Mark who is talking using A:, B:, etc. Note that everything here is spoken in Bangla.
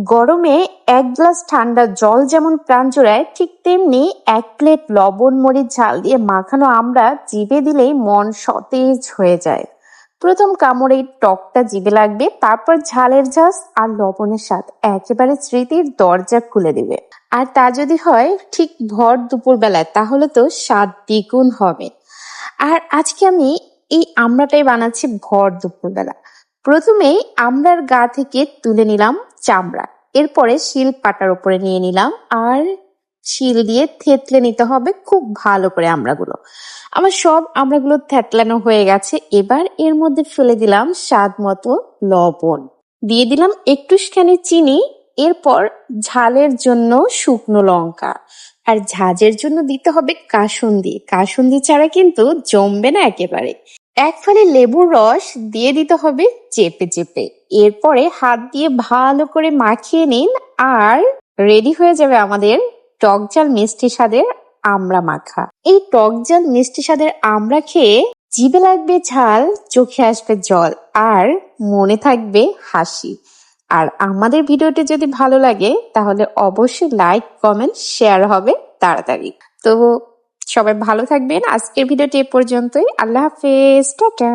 A: গরমে এক গ্লাস ঠান্ডা জল যেমন প্রাণ জোড়ায়, ঠিক তেমনি এক প্লেট লবণ মরিচ ঝাল দিয়ে মাখানো আমরা জিভে দিলেই মন সতেজ হয়ে যায়। প্রথম কামড়েই টকটা জিভে লাগবে, তারপর ঝালের ঝাঁজ আর লবণের স্বাদ একেবারে স্মৃতির দরজা খুলে দিবে। আর তা যদি হয় ঠিক ভর দুপুর বেলায়, তাহলে তো স্বাদ দ্বিগুণ হবে। আর আজকে আমি এই আমড়াটাই বানাচ্ছি ভর দুপুর বেলা। প্রথমেই আমড়ার গা থেকে তুলে নিলাম চামড়া, এরপরে শিল পাটার উপরে নিয়ে নিলাম আর শিল দিয়ে থেতলে নিতে হবে খুব ভালো করে আমড়াগুলো। আমার সব আমড়াগুলো থেতলানো হয়ে গেছে। এবার এর মধ্যে ফেলে দিলাম স্বাদ মতো লবণ, দিয়ে দিলাম একটুখানি চিনি, এরপর ঝালের জন্য শুকনো লঙ্কা, আর ঝাঁঝের জন্য দিতে হবে কাসুন্দি। কাসুন্দি ছাড়া কিন্তু জমবে না একেবারে। এক ফালি লেবুর রস দিয়ে দিতে হবে চেপে চেপে। এরপরে হাত দিয়ে ভালো করে মাখিয়ে নিন আর রেডি হয়ে যাবে আমাদের টক ঝাল মিষ্টি স্বাদের আমড়া মাখা। এই টক ঝাল মিষ্টি স্বাদের আমড়া খেয়ে জিভে লাগবে ঝাল, চোখে আসবে জল, আর মনে থাকবে হাসি। আর আমাদের ভিডিওটি যদি ভালো লাগে তাহলে অবশ্যই লাইক কমেন্ট শেয়ার হবে তাড়াতাড়ি। তো সবাই ভালো থাকবেন। আজকের ভিডিওটি এ পর্যন্তই। আল্লাহ হাফেজ, টাটা।